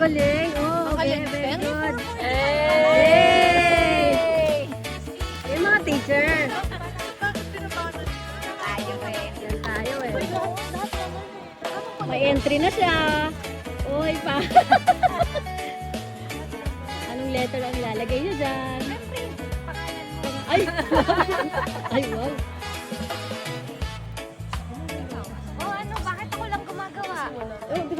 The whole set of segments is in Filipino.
galing. Oh, Ang galing. very good. Hey! Yung mga teacher. Tayo eh. Yan tayo eh. May entry na siya. Uy pa. Anong letter ang lalagay niyo dyan? Ay! Ay, wow. Oh, ano? Bakit ako lang gumagawa?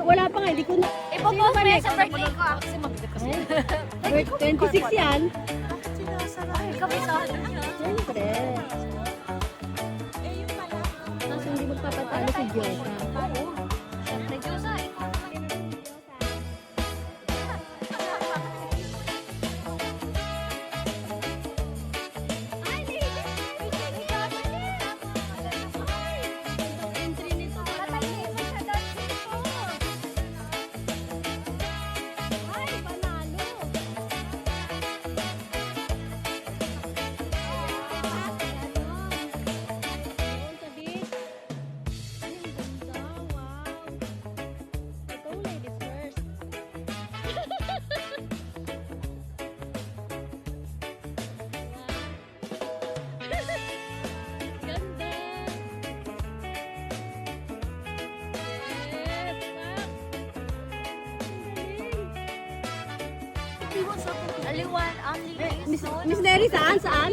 Wala pa nga, hindi ko na. Ipopost mo yan sa birthday ko. Kasi mabigat kasi. 26 yan. Ay, kabisado niya. Siyempre. Tapos hindi magpapatalo si Diyosa. Siyempre, Diyosa. Ikaw naman. Aliwan, only Miss Neri, saan? Saan?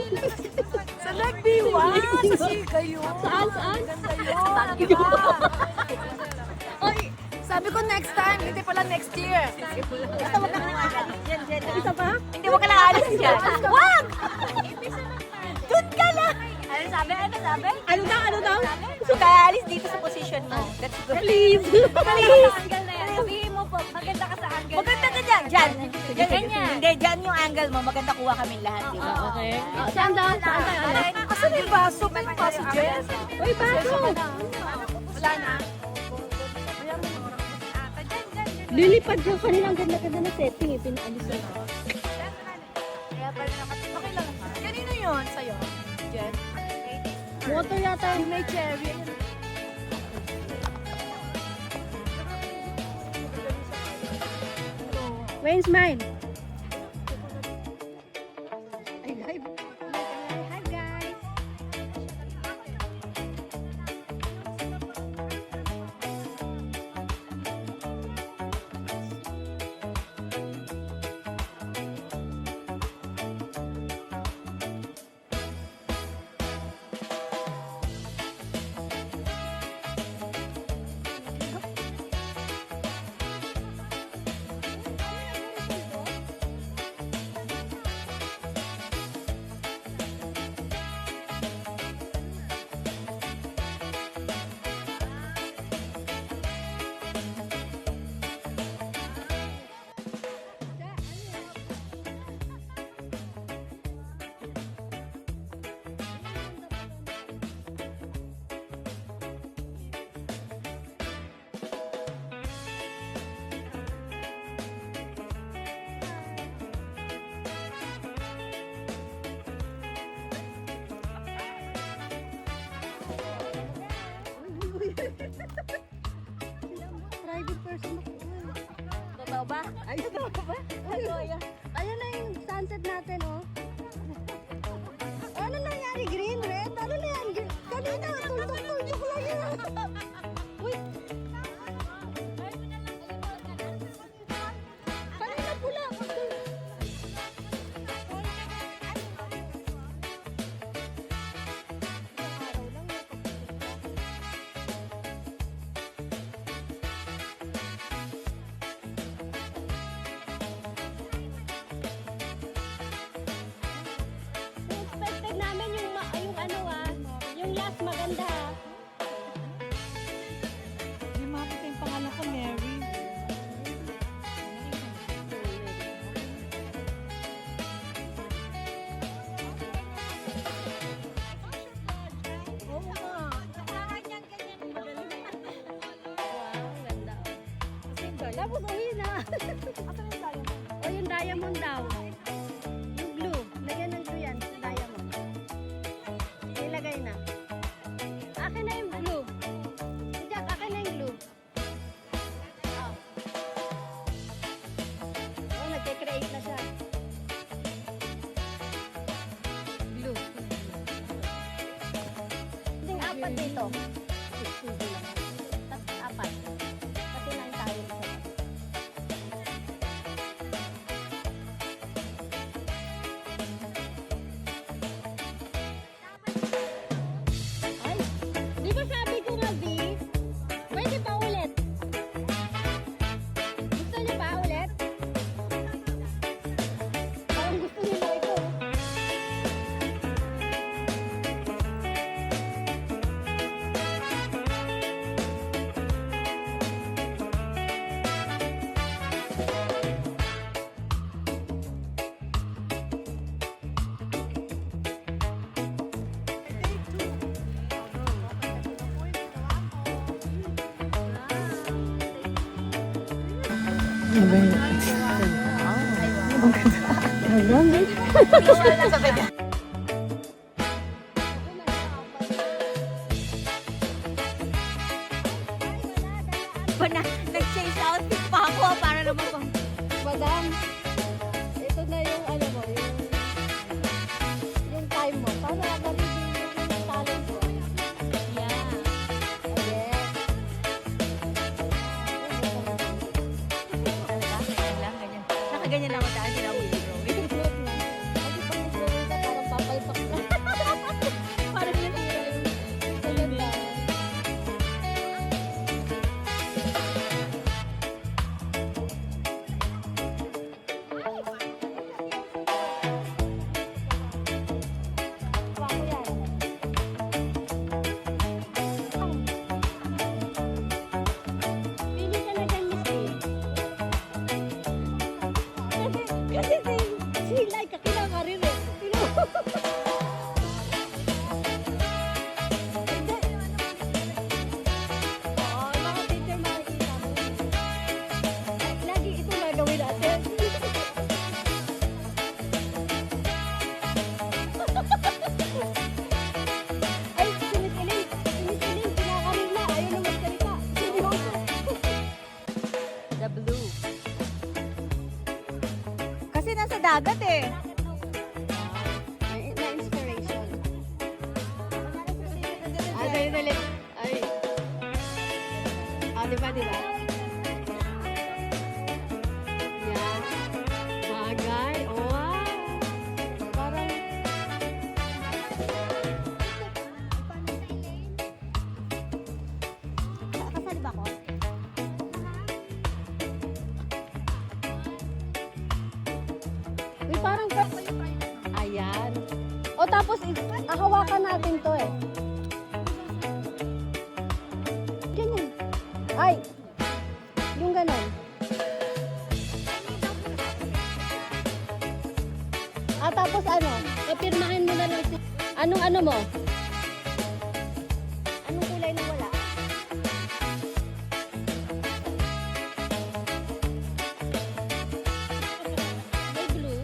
sa nagbiwa. Sa kayo. Saan? Saan? Diba? Oy, sabi ko next time, hindi pala next year. Basta wag kang aalis dyan, Jenna. Isa pa? Hindi, wag ka lang aalis dyan. Wag! Doon ka lang. Ano sabi? Ano sabi? Ano daw? Ano daw? So, aalis dito sa position mo. That's good. Please. Please. Angle na yan. Sabihin mo po, maganda ka sa angle. Maganda ka dyan. Dyan. Ganyan. Hindi, dyan yung angle mo. Maganda kuha kami lahat, di ba? Okay. Saan daw? Saan tayo? Asan yung baso? May baso dyan. Uy, baso! Wala na. Lilipad yung kanilang ganda-ganda na setting. Pinaalis na. Kaya pala nakatipag. Okay lang. Kanino yun? Sa'yo? Jen? Motor yata Yung may cherry. Where's mine? Ay, live. Hi, guys. Private person ako. Totoo ba? Ay, totoo ba? Ayan na yung sunset natin, oh. Ano nangyari? Green, red? Ano na yan? Kanina, tuldok-tuldok lang yan. Uy! Kanina pula. Expected namin yung ano yung last maganda. May makita yung pangalan ko, Mary. Oo nga. Wow, ganda. Tapos uwi na. O yung diamond daw. Yung blue. Lagyan ng blue yan. Diamond. Ilagay na. Akin na yung blue. Si Jack, akin na yung blue. Oh. kayo? Hindi lang. Apat. Kasi 9 tayo. Ay, di ba sabi ko nga, V? Pwede pa ulit. Gusto niyo pa ulit? Parang gusto nila ito. Nag-change outfit pa ako para naman pang... Madam, ito na yung ano mo, yung time mo. Para magiging yung talent mo. Yeah. Oh, yes. Ganyan lang, ganyan. Nakaganyan lang ako dahil hindi na ako drawing. Float na. Kasi pag nag-float ka, parang papalpak na. Parang yun yung maganda. Ako yan. Pili ka na dyan, Miss A. Kasi si Laika kinakarir eh. Hindi. Oo, mga teacher makikita mo. Lagi ito gagawin natin. Ay, si Miss Elaine, kinakarir na. Ayaw na magsalita. Seryoso. The blue. Kasi nasa dagat eh. Na-inspiration. Dali. Ay. Diba? Yeah. Bagay. Oh, wow. Parang... Kasali ba ako? Uy, parang... Ayan. O tapos, hawakan natin to eh. Ganyan. Ay! Yung ganon. Tapos ano? Papirmahin mo na lang si... Anong ano mo? Anong kulay na wala? May blue.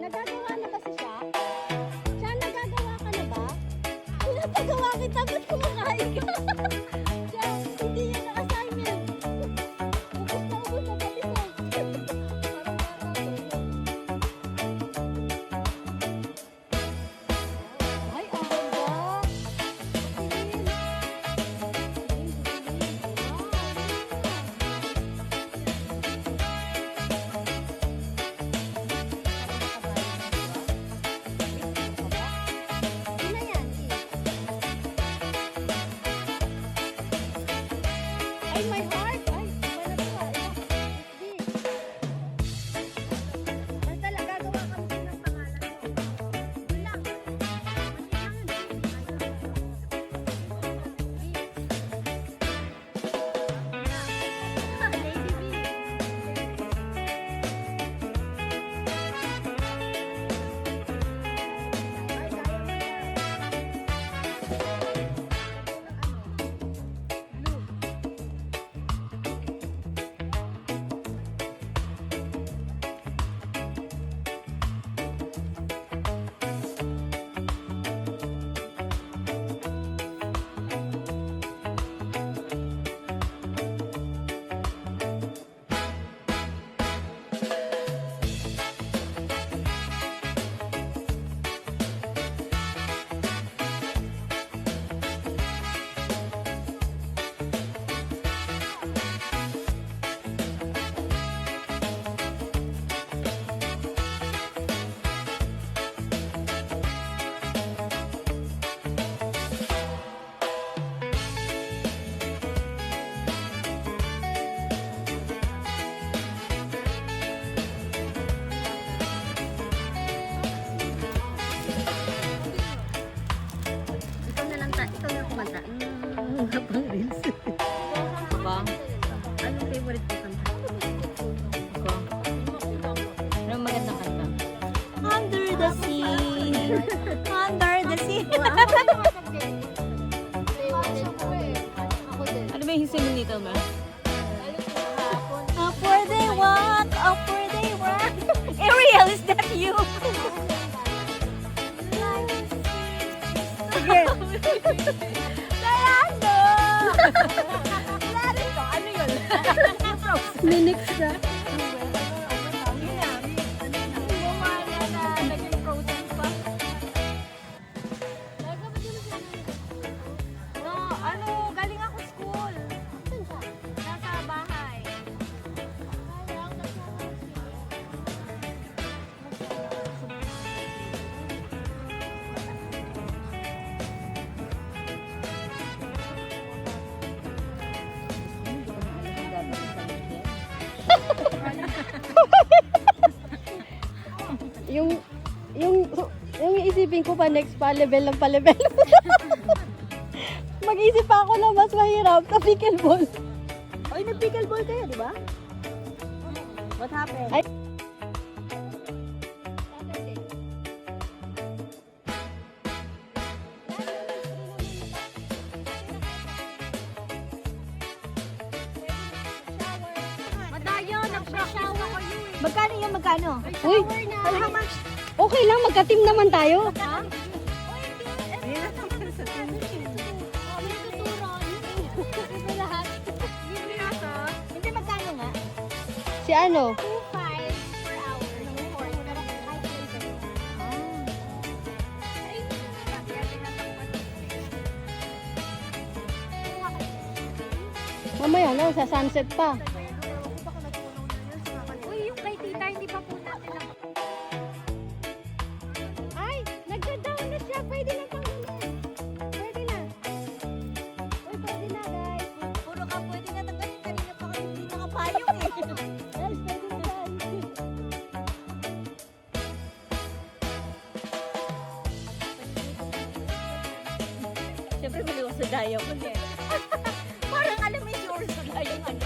Nagagawa na kasi siya? Siya, nagagawa ka na ba? Pinapagawa kita, ba't kumakain ka? Siya, hindi yan ang assignment. Ubus na pati mo. Ay, ang ganda. Tingin. Yun na yan, Under the sea. Ano ba yung hisimong nito ba? Up where they walk, up where they walk. Ariel, is that you? Sige. Sayando! Wala rin to. Ano yun? Minix ka. Bumala na. Naging frozen pa. No, ano, galing ako school. Nasa bahay. Yung, yung, yung isipin ko pa next pa level ng pa-level. Mag-isip pa ako na mas mahirap sa pickleball. Oy, nag-pickleball kayo, di ba? What happened? Ay. Madayo, nag-shower ko yun. Magkano yung magkano? Uy, How much? okay lang, magka-team naman tayo. Ha? Hindi magkano nga? Si ano? 2.5 per hour. Pero kahit Mamaya na, sa sunset pa. Uy, yung kay tita, hindi pa po natin na. Ay, nagda-down na siya. Pwede na tanggalin. Pwede na. Uy, pwede na, guys. Puro ka pwede na tanggalin. Kanina pa kami hindi nakapayong eh. Guys, pwede na, guys. Siyempre, maliwas sa diamond eh. Parang alam mo yung sure sa diamond.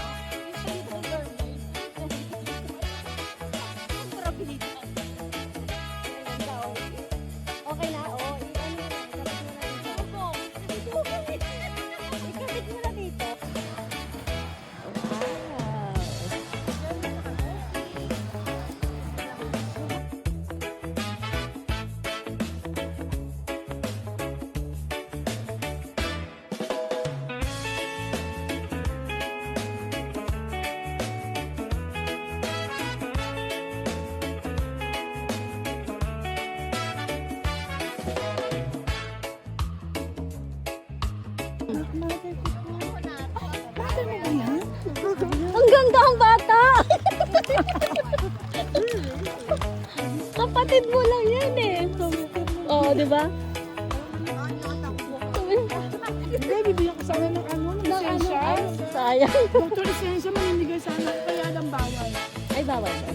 Ang parabilidad. Okay na, oo. Ikabit mo na dito. Ang ganda ang bata! Kapatid mo lang yan eh. Oo, di ba? Hindi, bibigyan ko sana ng ano, ng lisensya. Ay, sayang. Doktor lisensya, maninigay sana. Kaya lang bawal. Ay, bawal ba?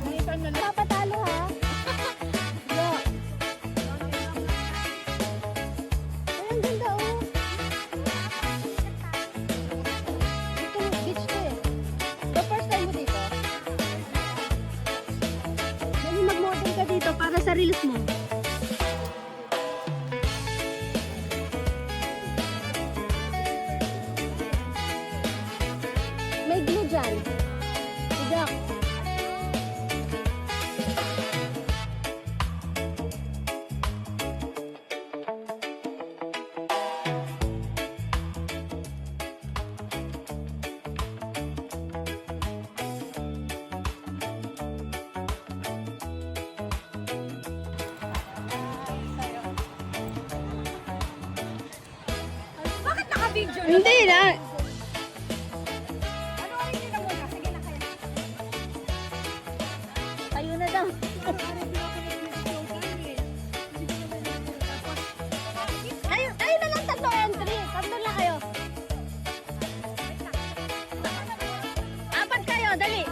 Nakita na lang. Papatalo ha? Yeah. Ay, ang ganda oh. Dito, beach to eh. The first time mo dito? Dali mag-model ka dito para sa reels mo. May glue dyan. Tidak. Bakit naka-video na? Hindi na. Ano orin nyo na muna? Sige na kayo. Tayo na daw. Tayo na lang tatlo entry. Tatlo lang kayo. Apat kayo, dali.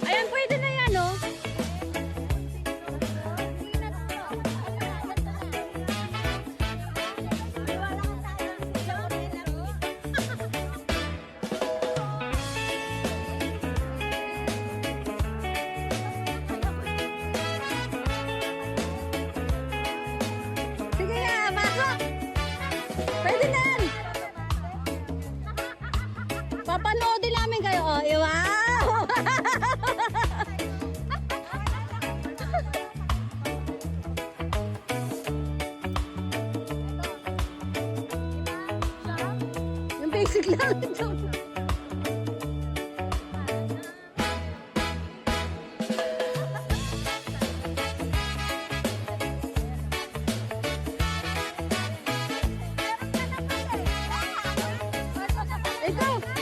Ayan, pwede na yan, oh. Papanoodin namin kayo. Oh, wow! Yung basic lang. Ikaw,